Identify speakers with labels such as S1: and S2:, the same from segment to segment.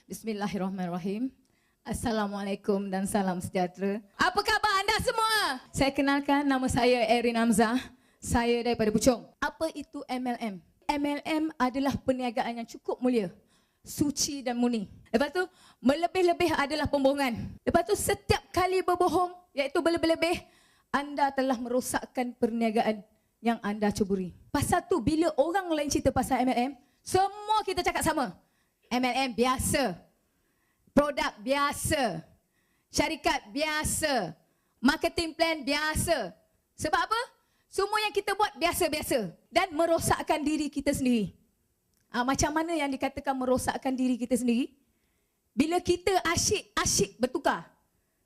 S1: Bismillahirrahmanirrahim. Assalamualaikum dan salam sejahtera. Apa khabar anda semua? Saya kenalkan, nama saya Erin Hamzah. Saya daripada Puchong. Apa itu MLM? MLM adalah perniagaan yang cukup mulia, suci dan murni. Lepas tu, melebih-lebih adalah pembohongan. Lepas tu, setiap kali berbohong, iaitu berlebih-lebih, anda telah merosakkan perniagaan yang anda ceburi. Pasal tu, bila orang lain cerita pasal MLM, semua kita cakap sama. MLM biasa, produk biasa, syarikat biasa, marketing plan biasa. Sebab apa? Semua yang kita buat biasa-biasa dan merosakkan diri kita sendiri. Macam mana yang dikatakan merosakkan diri kita sendiri? Bila kita asyik bertukar.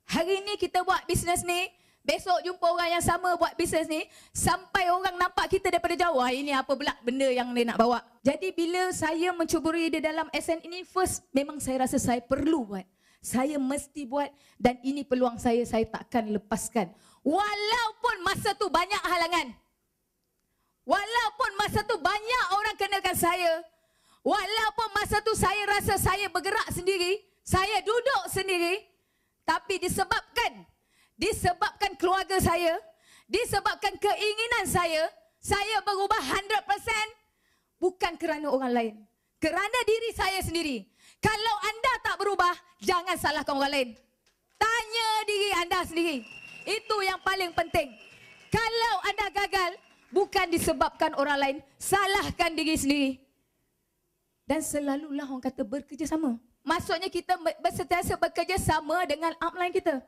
S1: Hari ni kita buat bisnes ni, besok jumpa orang yang sama buat bisnes ni, sampai orang nampak kita daripada jauh. Ini apa pula benda yang dia nak bawa. Jadi bila saya mencuburi di dalam SN ini, first memang saya rasa saya perlu buat. Saya mesti buat dan ini peluang saya takkan lepaskan. Walaupun masa tu banyak halangan. Walaupun masa tu banyak orang kenalkan saya. Walaupun masa tu saya rasa saya bergerak sendiri, saya duduk sendiri. Tapi disebabkan keluarga saya, disebabkan keinginan saya berubah 100%. Bukan kerana orang lain, kerana diri saya sendiri. Kalau anda tak berubah, jangan salahkan orang lain. Tanya diri anda sendiri. Itu yang paling penting. Kalau anda gagal, bukan disebabkan orang lain, salahkan diri sendiri. Dan selalulah orang kata bekerjasama. Maksudnya kita sentiasa bekerjasama dengan upline kita,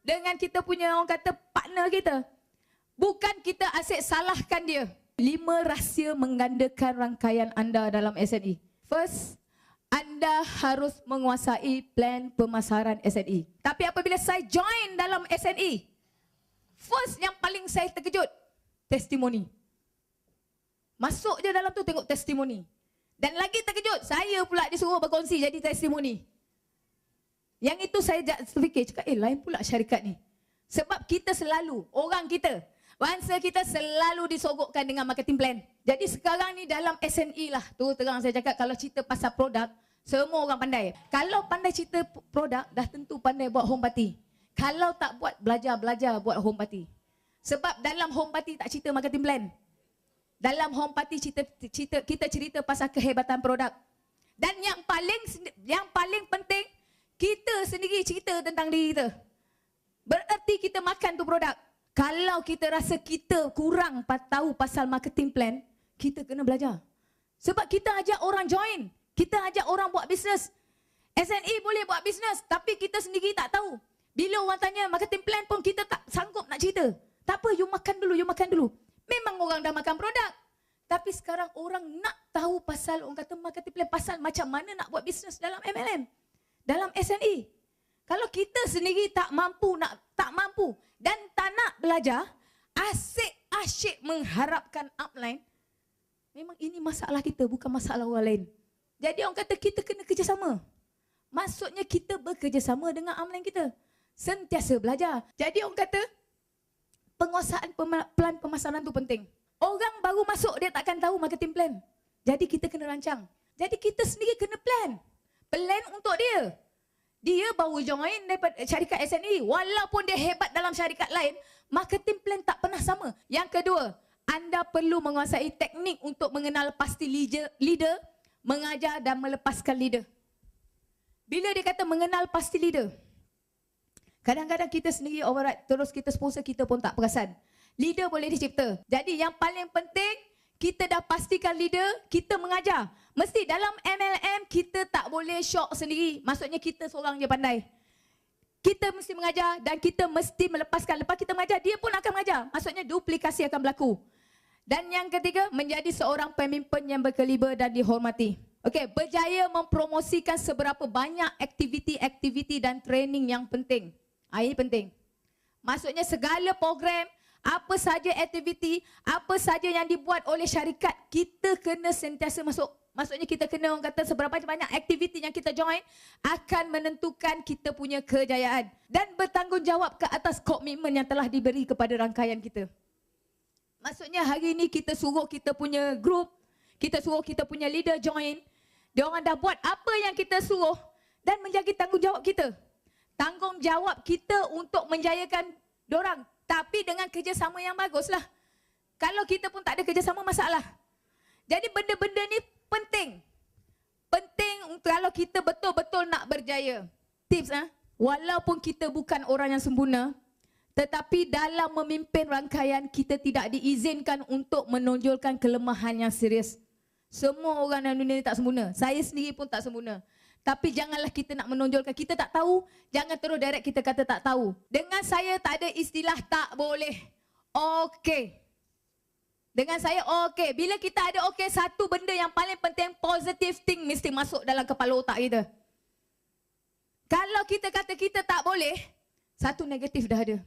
S1: dengan kita punya orang kata partner kita. Bukan kita asyik salahkan dia. 5 rahsia menggandakan rangkaian anda dalam SNE. First, anda harus menguasai plan pemasaran SNE. Tapi apabila saya join dalam SNE, first yang paling saya terkejut, testimoni. Masuk je dalam tu tengok testimoni. Dan lagi terkejut, saya pula disuruh berkongsi jadi testimoni. Yang itu saya fikir, cakap lain pula syarikat ni. Sebab kita selalu, orang kita, bangsa kita selalu disogokkan dengan marketing plan. Jadi sekarang ni dalam SNE lah, tu terang saya cakap, kalau cerita pasal produk, semua orang pandai. Kalau pandai cerita produk, dah tentu pandai buat home party. Kalau tak buat, belajar buat home party. Sebab dalam home party tak cerita marketing plan. Dalam home party kita cerita pasal kehebatan produk. Dan yang paling penting, kita sendiri cerita tentang diri kita. Bererti kita makan tu produk. Kalau kita rasa kita kurang tahu pasal marketing plan, kita kena belajar. Sebab kita ajak orang join, kita ajak orang buat bisnes. SNE boleh buat bisnes, tapi kita sendiri tak tahu. Bila orang tanya marketing plan pun kita tak sanggup nak cerita. Tak apa, you makan dulu. Memang orang dah makan produk. Tapi sekarang orang nak tahu pasal orang kata marketing plan, pasal macam mana nak buat bisnes dalam MLM, dalam SNE. Kalau kita sendiri tak mampu dan tak nak belajar, asyik mengharapkan upline, memang ini masalah kita, bukan masalah orang lain. Jadi orang kata kita kena kerjasama. Maksudnya kita bekerjasama dengan upline kita. Sentiasa belajar. Jadi orang kata penguasaan plan pemasaran tu penting. Orang baru masuk dia takkan tahu marketing plan. Jadi kita kena rancang. Jadi kita sendiri kena plan. Plan untuk dia. Dia baru join daripada syarikat SNE. Walaupun dia hebat dalam syarikat lain, marketing plan tak pernah sama. Yang kedua, anda perlu menguasai teknik untuk mengenal pasti leader, mengajar dan melepaskan leader. Bila dia kata mengenal pasti leader, kadang-kadang kita sendiri override, terus kita sponsor, kita pun tak perasan. Leader boleh dicipta. Jadi yang paling penting, kita dah pastikan leader, kita mengajar. Mesti dalam MLM kita tak boleh shock sendiri. Maksudnya kita seorang je pandai. Kita mesti mengajar dan kita mesti melepaskan. Lepas kita mengajar, dia pun akan mengajar. Maksudnya duplikasi akan berlaku. Dan yang ketiga, menjadi seorang pemimpin yang berkaliber dan dihormati. Okey, berjaya mempromosikan seberapa banyak aktiviti dan training yang penting. Ini penting. Maksudnya segala program, apa saja aktiviti, apa saja yang dibuat oleh syarikat, kita kena sentiasa masuk. Maksudnya kita kena, orang kata seberapa banyak aktiviti yang kita join akan menentukan kita punya kejayaan. Dan bertanggungjawab ke atas komitmen yang telah diberi kepada rangkaian kita. Maksudnya hari ini kita suruh kita punya group, kita suruh kita punya leader join. Dia orang dah buat apa yang kita suruh. dan menjadi tanggungjawab kita. Tanggungjawab kita untuk menjayakan dorang, tapi dengan kerjasama yang baguslah. Kalau kita pun tak ada kerjasama, masalah. Jadi benda-benda ni penting. Penting kalau kita betul-betul nak berjaya. Tips walaupun kita bukan orang yang sempurna, tetapi dalam memimpin rangkaian kita tidak diizinkan untuk menonjolkan kelemahan yang serius. Semua orang dalam dunia ni tak sempurna. Saya sendiri pun tak sempurna. Tapi janganlah kita nak menonjolkan kita tak tahu, jangan terus direct kita kata tak tahu. Dengan saya tak ada istilah tak boleh. Okey. Dengan saya okey. Bila kita ada okey, satu benda yang paling penting, positive thing mesti masuk dalam kepala otak kita. Kalau kita kata kita tak boleh, satu negatif dah ada.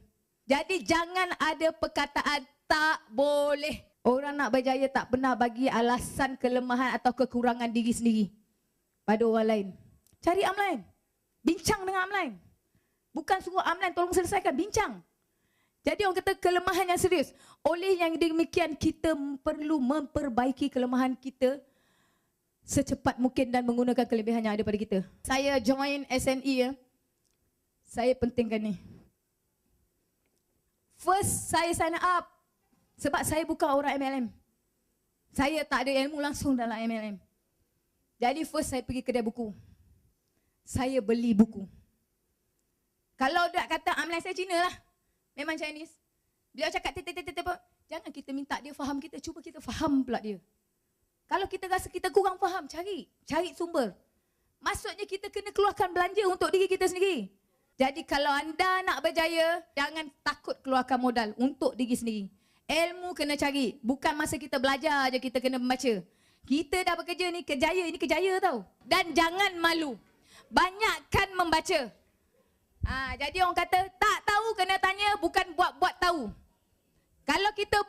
S1: Jadi jangan ada perkataan tak boleh. Orang nak berjaya tak pernah bagi alasan kelemahan atau kekurangan diri sendiri pada orang lain. Cari am lain. Bincang dengan am lain. Bukan suruh am lain tolong selesaikan, bincang. Jadi orang kata kelemahan yang serius. Oleh yang demikian kita perlu memperbaiki kelemahan kita secepat mungkin dan menggunakan kelebihan yang ada pada kita. Saya join SNE saya pentingkan ni. First saya sign up sebab saya bukan orang MLM. Saya tak ada ilmu langsung dalam MLM. Jadi first saya pergi kedai buku. Saya beli buku. Kalau dia kata amlan saya Cina lah. Memang Chinese. Beliau cakap jangan kita minta dia faham kita, cuba kita faham pula dia. Kalau kita rasa kita kurang faham, cari sumber. Maksudnya kita kena keluarkan belanja untuk diri kita sendiri. Jadi kalau anda nak berjaya, jangan takut keluarkan modal untuk diri sendiri. Ilmu kena cari. Bukan masa kita belajar je kita kena membaca. Kita dah bekerja ni kejaya tau. Dan jangan malu. Banyakkan membaca. Jadi orang kata tak tahu kena tanya, bukan buat tahu. Kalau kita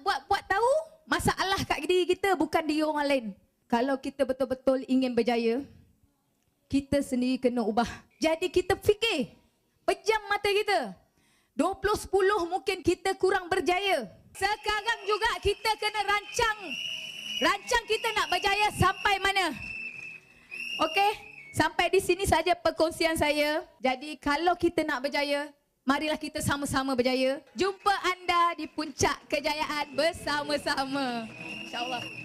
S1: buat tahu, masalah kat diri kita bukan diri orang lain. Kalau kita betul-betul ingin berjaya, kita sendiri kena ubah. Jadi kita fikir, pejam mata kita. 20-10 mungkin kita kurang berjaya. Sekarang juga kita kena rancang kita nak berjaya sampai mana. Okey, sampai di sini saja perkongsian saya. Jadi kalau kita nak berjaya, marilah kita sama-sama berjaya. Jumpa anda di puncak kejayaan bersama-sama. InsyaAllah.